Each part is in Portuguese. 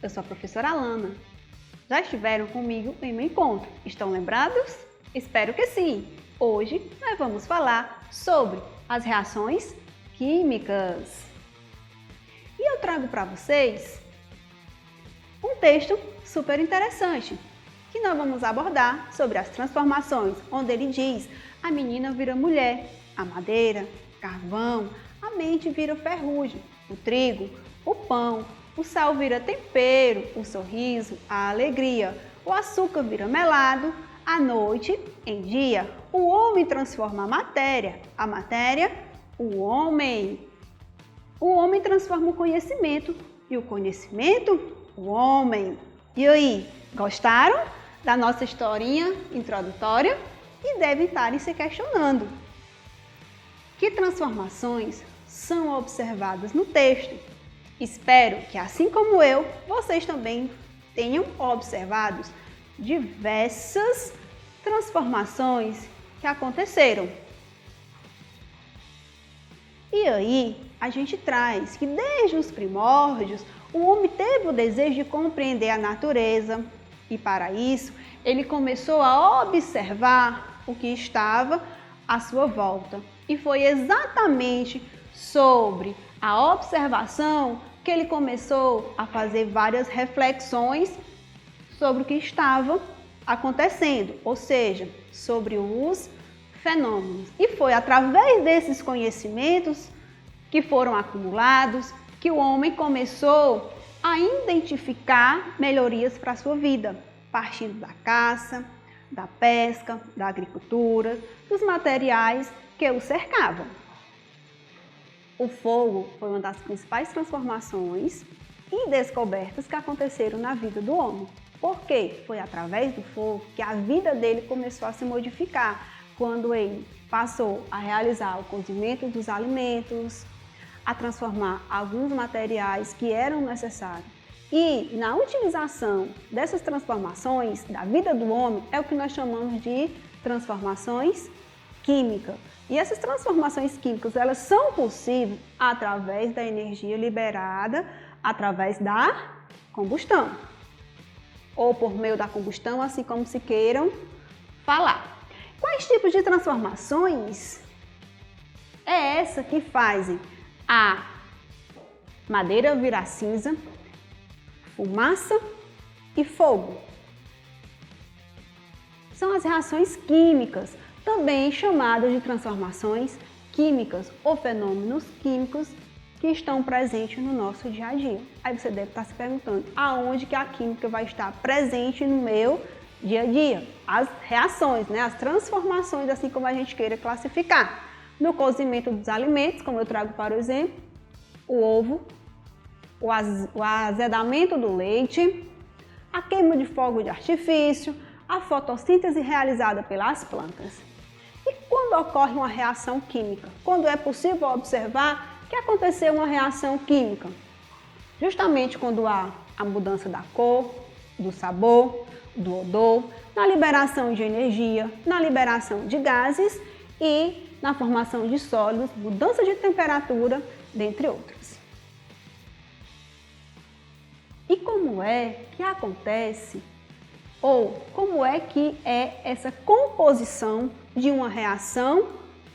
eu sou a professora Alana. Já estiveram comigo em meu encontro? Estão lembrados? Espero que sim! Hoje nós vamos falar sobre as reações químicas. E eu trago para vocês um texto super interessante que nós vamos abordar sobre as transformações, onde ele diz: a menina vira mulher, a madeira, carvão, a mente vira ferrugem, o trigo, o pão, o sal vira tempero, o sorriso, a alegria, o açúcar vira melado, a noite em dia, o homem transforma a matéria, o homem. O homem transforma o conhecimento e o conhecimento, o homem. E aí, gostaram da nossa historinha introdutória? E devem estar se questionando: que transformações são observadas no texto? Espero que, assim como eu, vocês também tenham observado diversas transformações que aconteceram. E aí, a gente traz que desde os primórdios, o homem teve o desejo de compreender a natureza e, para isso, ele começou a observar o que estava à sua volta. E foi exatamente sobre a observação que ele começou a fazer várias reflexões sobre o que estava acontecendo, ou seja, sobre os fenômenos. E foi através desses conhecimentos que foram acumulados que o homem começou a identificar melhorias para a sua vida, partindo da caça, da pesca, da agricultura, dos materiais que o cercavam. O fogo foi uma das principais transformações e descobertas que aconteceram na vida do homem. Porque foi através do fogo que a vida dele começou a se modificar, quando ele passou a realizar o cozimento dos alimentos, a transformar alguns materiais que eram necessários. E na utilização dessas transformações da vida do homem é o que nós chamamos de transformações químicas. E essas transformações químicas, elas são possíveis através da energia liberada, através da combustão. Ou por meio da combustão, assim como se queiram falar. Quais tipos de transformações é essa que fazem a madeira virar cinza, fumaça e fogo? São as reações químicas, também chamadas de transformações químicas ou fenômenos químicos que estão presentes no nosso dia a dia. Aí você deve estar se perguntando, aonde que a química vai estar presente no meu dia a dia? As reações, as transformações, assim como a gente queira classificar. No cozimento dos alimentos, como eu trago para o exemplo, o ovo, o azedamento do leite, a queima de fogo de artifício, a fotossíntese realizada pelas plantas. E quando ocorre uma reação química? Quando é possível observar que aconteceu uma reação química? Justamente quando há a mudança da cor, do sabor, do odor, na liberação de energia, na liberação de gases e na formação de sólidos, mudança de temperatura, dentre outros. E como é que acontece, ou como é que é essa composição de uma reação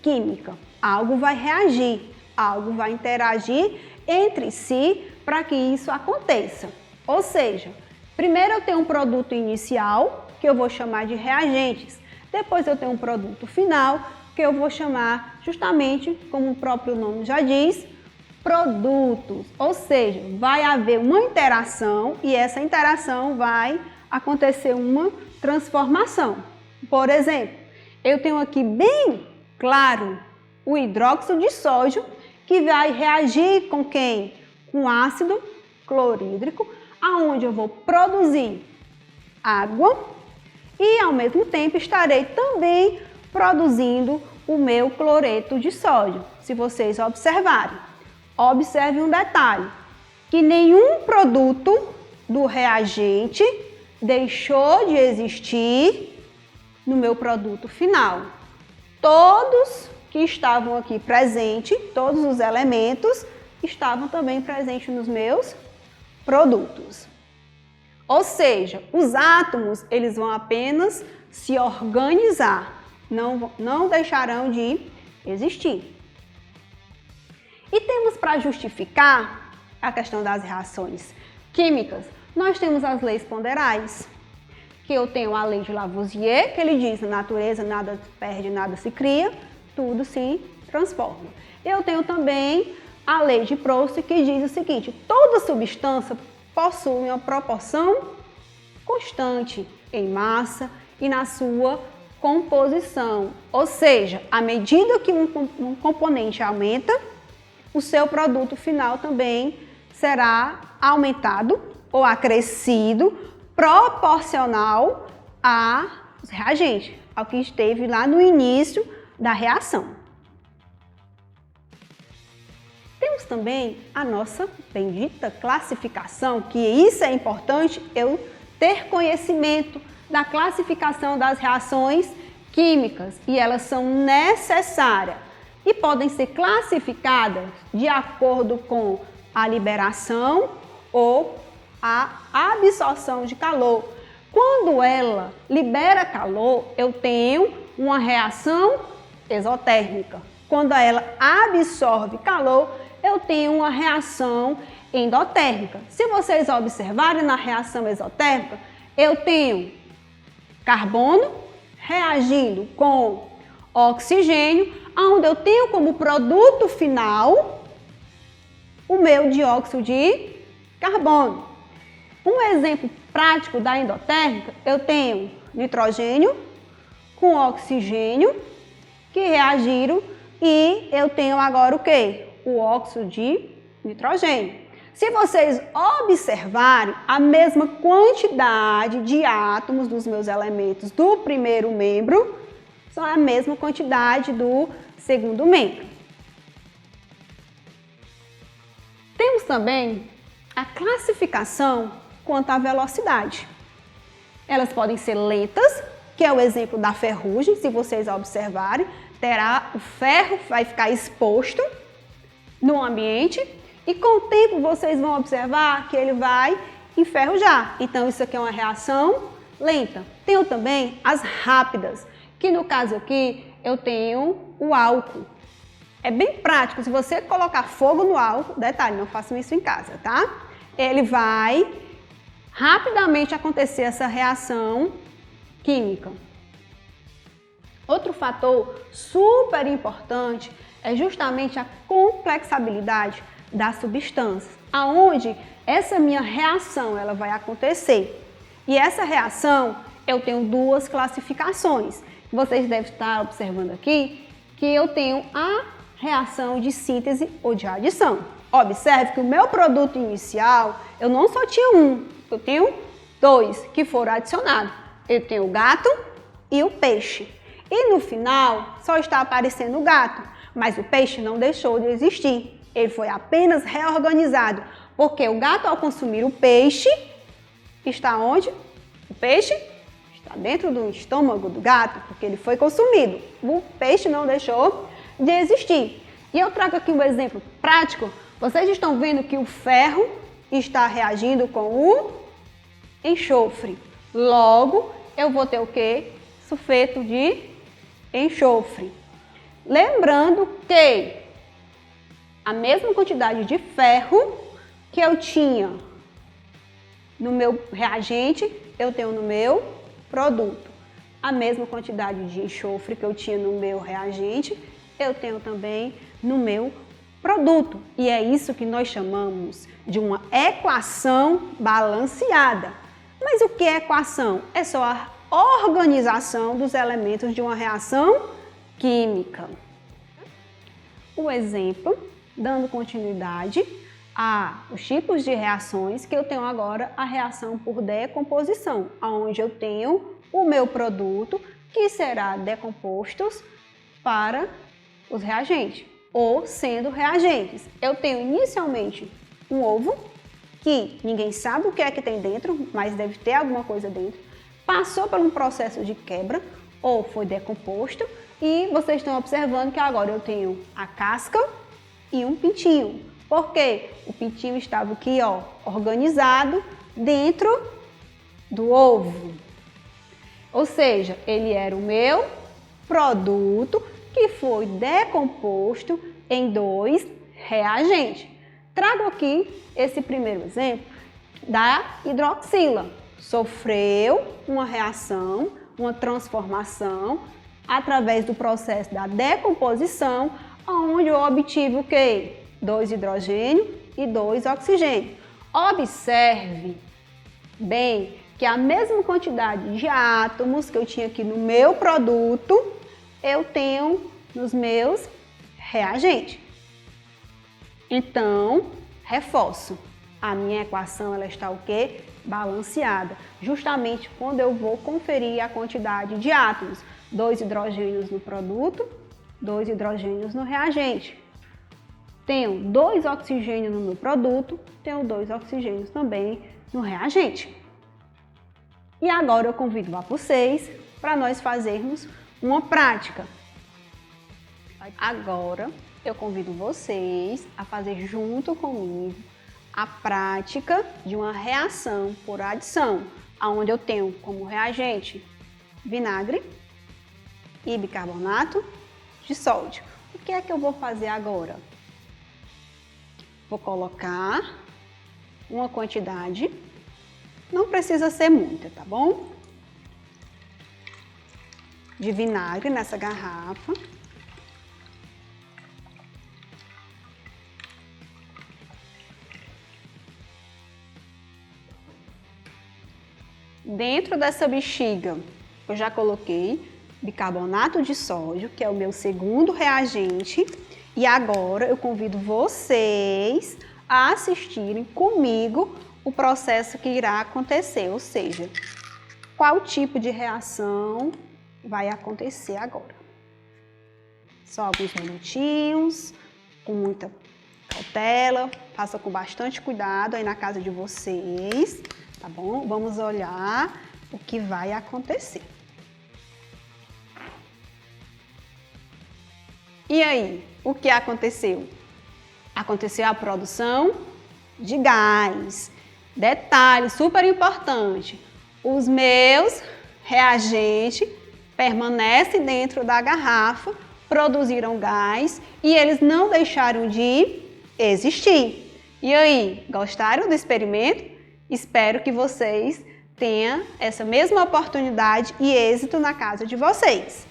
química? Algo vai reagir, algo vai interagir entre si para que isso aconteça. Ou seja, primeiro eu tenho um produto inicial, que eu vou chamar de reagentes. Depois eu tenho um produto final, que eu vou chamar justamente, como o próprio nome já diz, produtos. Ou seja, vai haver uma interação e essa interação vai acontecer uma transformação. Por exemplo, eu tenho aqui bem claro o hidróxido de sódio, que vai reagir com quem? Com ácido clorídrico, aonde eu vou produzir água e ao mesmo tempo estarei também produzindo o meu cloreto de sódio. Se vocês observarem, observe um detalhe, que nenhum produto do reagente deixou de existir no meu produto final. Todos que estavam aqui presentes, todos os elementos estavam também presentes nos meus produtos. Ou seja, os átomos eles vão apenas se organizar, não deixarão de existir. E temos para justificar a questão das reações químicas, nós temos as leis ponderais, que eu tenho a lei de Lavoisier, que ele diz, na natureza nada se perde, nada se cria, tudo se transforma. Eu tenho também a lei de Proust, que diz o seguinte, toda substância possui uma proporção constante em massa e na sua composição. Ou seja, à medida que um componente aumenta, o seu produto final também será aumentado ou acrescido proporcional aos reagentes, ao que esteve lá no início da reação. Temos também a nossa bendita classificação, que isso é importante eu ter conhecimento da classificação das reações químicas e elas são necessárias e podem ser classificadas de acordo com a liberação ou a absorção de calor. Quando ela libera calor, eu tenho uma reação exotérmica. Quando ela absorve calor, eu tenho uma reação endotérmica. Se vocês observarem na reação exotérmica, eu tenho carbono reagindo com oxigênio, onde eu tenho como produto final o meu dióxido de carbono. Um exemplo prático da endotérmica, eu tenho nitrogênio com oxigênio que reagiram e eu tenho agora o quê? O óxido de nitrogênio. Se vocês observarem a mesma quantidade de átomos dos meus elementos do primeiro membro, são a mesma quantidade do segundo membro. Temos também a classificação quanto à velocidade. Elas podem ser lentas, que é o exemplo da ferrugem, se vocês observarem, o ferro vai ficar exposto no ambiente e com o tempo vocês vão observar que ele vai enferrujar. Então isso aqui é uma reação lenta. Tenho também as rápidas, que no caso aqui eu tenho o álcool. É bem prático, se você colocar fogo no álcool, detalhe, não façam isso em casa, tá? Ele vai rapidamente acontecer essa reação química. Outro fator super importante é justamente a complexabilidade das substâncias, aonde essa minha reação ela vai acontecer. E essa reação eu tenho duas classificações. Vocês devem estar observando aqui que eu tenho a reação de síntese ou de adição. Observe que o meu produto inicial, eu não só tinha um, eu tenho dois que foram adicionados. Eu tenho o gato e o peixe. E no final só está aparecendo o gato, mas o peixe não deixou de existir. Ele foi apenas reorganizado, porque o gato ao consumir o peixe, está onde? O peixe está dentro do estômago do gato, porque ele foi consumido. O peixe não deixou de existir. E eu trago aqui um exemplo prático. Vocês estão vendo que o ferro está reagindo com o enxofre. Logo, eu vou ter o quê? Sulfeto de enxofre. Lembrando que a mesma quantidade de ferro que eu tinha no meu reagente, eu tenho no meu produto. A mesma quantidade de enxofre que eu tinha no meu reagente, eu tenho também no meu produto. E é isso que nós chamamos de uma equação balanceada. Mas o que é equação? É só a organização dos elementos de uma reação química. O exemplo, dando continuidade aos tipos de reações, que eu tenho agora a reação por decomposição, onde eu tenho o meu produto que será decomposto para os reagentes, ou sendo reagentes. Eu tenho inicialmente um ovo, que ninguém sabe o que é que tem dentro, mas deve ter alguma coisa dentro, passou por um processo de quebra, ou foi decomposto, e vocês estão observando que agora eu tenho a casca e um pintinho. Por quê? O pintinho estava aqui, ó, organizado dentro do ovo. Ou seja, ele era o meu produto que foi decomposto em 2 reagentes. Trago aqui esse primeiro exemplo da hidroxila. Sofreu uma reação, uma transformação através do processo da decomposição, onde eu obtive o quê? 2 hidrogênios e 2 oxigênios. Observe bem que a mesma quantidade de átomos que eu tinha aqui no meu produto, eu tenho nos meus reagentes. Então, reforço, a minha equação ela está o quê? Balanceada, justamente quando eu vou conferir a quantidade de átomos. 2 hidrogênios no produto, 2 hidrogênios no reagente. Tenho 2 oxigênios no meu produto, tenho 2 oxigênios também no reagente. E agora eu convido a vocês para nós fazermos uma prática. Agora eu convido vocês a fazer junto comigo a prática de uma reação por adição, onde eu tenho como reagente vinagre e bicarbonato de sódio. O que é que eu vou fazer agora? Vou colocar uma quantidade, não precisa ser muita, tá bom? De vinagre nessa garrafa. Dentro dessa bexiga, eu já coloquei bicarbonato de sódio, que é o meu segundo reagente. E agora eu convido vocês a assistirem comigo o processo que irá acontecer, ou seja, qual tipo de reação vai acontecer agora. Só alguns minutinhos, com muita cautela, faça com bastante cuidado aí na casa de vocês, tá bom? Vamos olhar o que vai acontecer. E aí, o que aconteceu? Aconteceu a produção de gás. Detalhe super importante, os meus reagentes permanecem dentro da garrafa, produziram gás e eles não deixaram de existir. E aí, gostaram do experimento? Espero que vocês tenham essa mesma oportunidade e êxito na casa de vocês.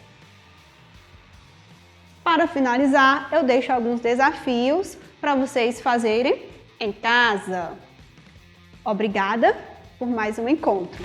Para finalizar, eu deixo alguns desafios para vocês fazerem em casa. Obrigada por mais um encontro.